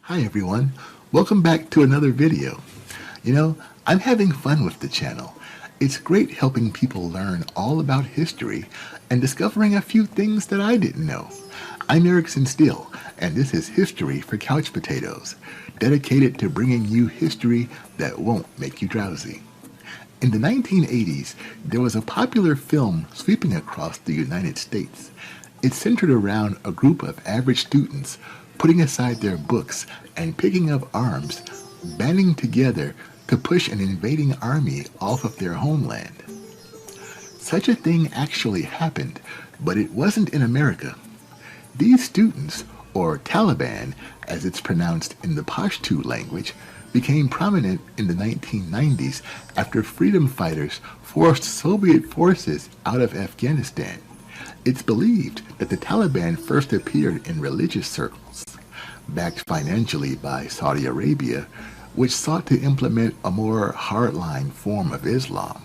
Hi everyone, welcome back to another video. I'm having fun with the channel. It's great helping people learn all about history and discovering a few things that I didn't know. I'm Erickson Steele, and this is History for Couch Potatoes, dedicated to bringing you history that won't make you drowsy. In the 1980s, there was a popular film sweeping across the United States. It centered around a group of average students putting aside their books and picking up arms, banding together to push an invading army off of their homeland. Such a thing actually happened, but it wasn't in America. These students, or Taliban as it's pronounced in the Pashto language, became prominent in the 1990s after freedom fighters forced Soviet forces out of Afghanistan. It's believed that the Taliban first appeared in religious circles, backed financially by Saudi Arabia, which sought to implement a more hardline form of Islam.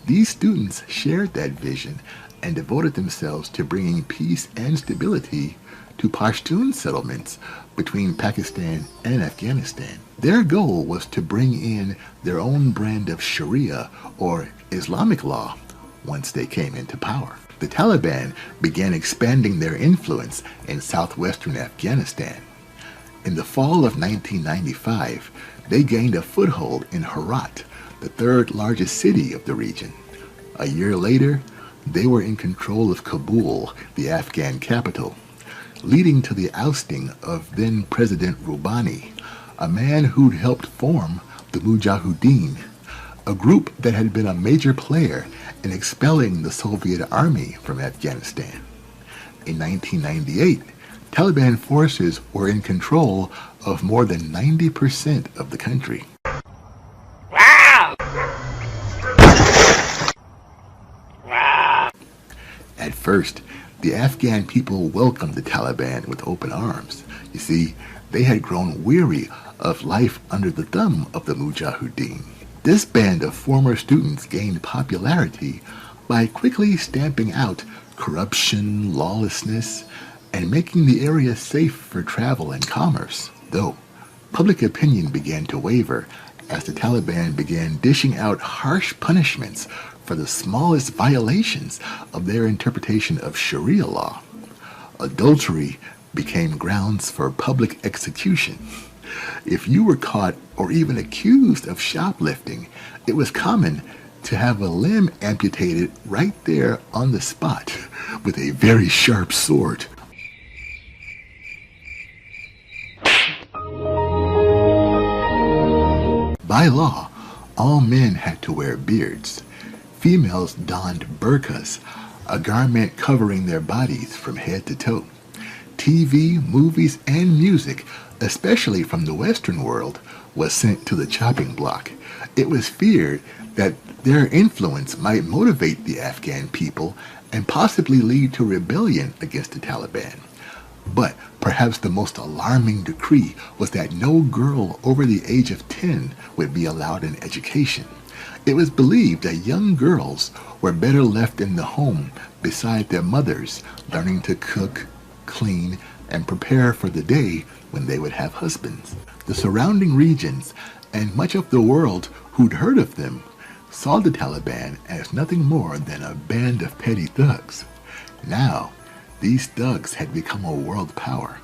These students shared that vision and devoted themselves to bringing peace and stability to Pashtun settlements between Pakistan and Afghanistan. Their goal was to bring in their own brand of Sharia, or Islamic law, once they came into power. The Taliban began expanding their influence in southwestern Afghanistan. In the fall of 1995, they gained a foothold in Herat, the third largest city of the region. A year later, they were in control of Kabul, the Afghan capital, leading to the ousting of then-President Rouhani, a man who'd helped form the Mujahideen, a group that had been a major player in expelling the Soviet army from Afghanistan. In 1998, Taliban forces were in control of more than 90% of the country. At first, the Afghan people welcomed the Taliban with open arms. You see, they had grown weary of life under the thumb of the Mujahideen. This band of former students gained popularity by quickly stamping out corruption, lawlessness, and making the area safe for travel and commerce. Though, public opinion began to waver as the Taliban began dishing out harsh punishments for the smallest violations of their interpretation of Sharia law. Adultery became grounds for public execution. If you were caught or even accused of shoplifting, it was common to have a limb amputated right there on the spot with a very sharp sword. By law, all men had to wear beards. Females donned burqas, a garment covering their bodies from head to toe. TV, movies, and music, especially from the Western world, was sent to the chopping block. It was feared that their influence might motivate the Afghan people and possibly lead to rebellion against the Taliban. But perhaps the most alarming decree was that no girl over the age of 10 would be allowed an education. It was believed that young girls were better left in the home beside their mothers, learning to cook, clean, and prepare for the day when they would have husbands. The surrounding regions, and much of the world who'd heard of them, saw the Taliban as nothing more than a band of petty thugs. Now, these thugs had become a world power.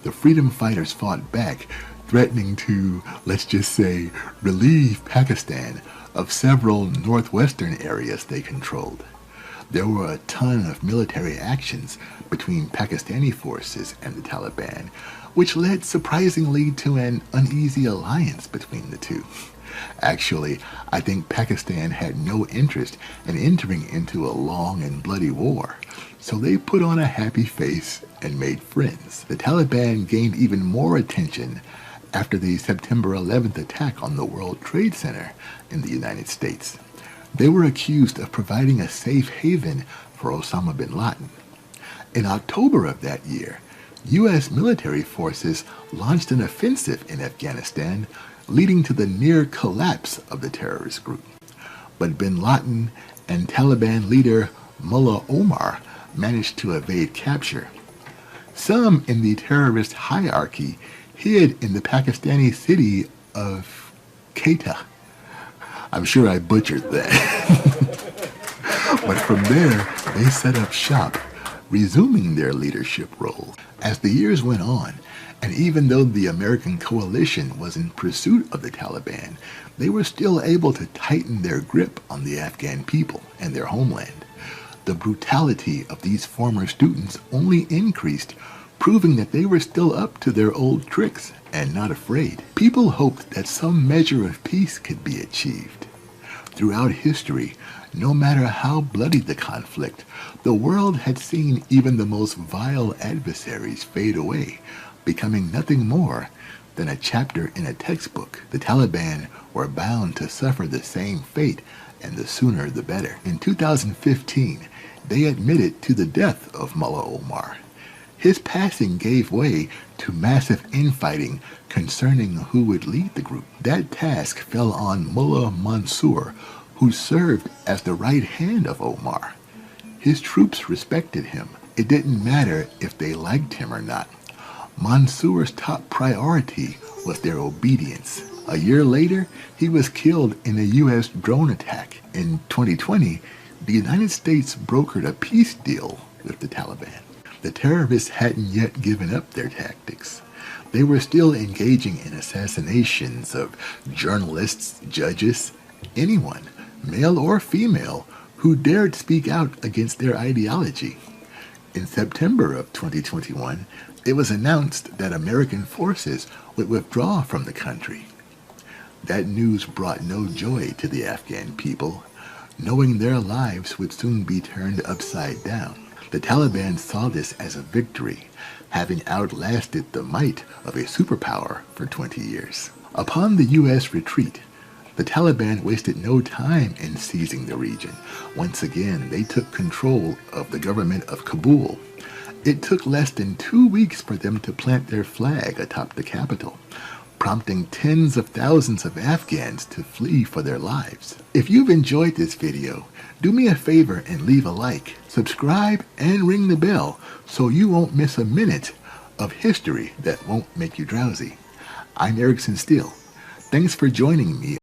The freedom fighters fought back, threatening to, let's just say, relieve Pakistan of several northwestern areas they controlled. There were a ton of military actions between Pakistani forces and the Taliban, which led surprisingly to an uneasy alliance between the two. Actually, I think Pakistan had no interest in entering into a long and bloody war, so they put on a happy face and made friends. The Taliban gained even more attention after the September 11th attack on the World Trade Center in the United States. They were accused of providing a safe haven for Osama bin Laden. In October of that year, U.S. military forces launched an offensive in Afghanistan, leading to the near collapse of the terrorist group. But bin Laden and Taliban leader Mullah Omar managed to evade capture. Some in the terrorist hierarchy hid in the Pakistani city of Quetta. I'm sure I butchered that. But from there, they set up shop, resuming their leadership role. As the years went on, and even though the American coalition was in pursuit of the Taliban, they were still able to tighten their grip on the Afghan people and their homeland. The brutality of these former students only increased, proving that they were still up to their old tricks and not afraid. People hoped that some measure of peace could be achieved. Throughout history, no matter how bloody the conflict, the world had seen even the most vile adversaries fade away, becoming nothing more than a chapter in a textbook. The Taliban were bound to suffer the same fate, and the sooner the better. In 2015, they admitted to the death of Mullah Omar. His passing gave way to massive infighting concerning who would lead the group. That task fell on Mullah Mansour, who served as the right hand of Omar. His troops respected him. It didn't matter if they liked him or not. Mansour's top priority was their obedience. A year later, he was killed in a U.S. drone attack. In 2020, the United States brokered a peace deal with the Taliban. The terrorists hadn't yet given up their tactics. They were still engaging in assassinations of journalists, judges, anyone, male or female, who dared speak out against their ideology. In September of 2021, it was announced that American forces would withdraw from the country. That news brought no joy to the Afghan people, knowing their lives would soon be turned upside down. The Taliban saw this as a victory, having outlasted the might of a superpower for 20 years. Upon the U.S. retreat, the Taliban wasted no time in seizing the region. Once again, they took control of the government of Kabul. It took less than 2 weeks for them to plant their flag atop the capital, prompting tens of thousands of Afghans to flee for their lives. If you've enjoyed this video, do me a favor and leave a like, subscribe, and ring the bell so you won't miss a minute of history that won't make you drowsy. I'm Erickson Steele. Thanks for joining me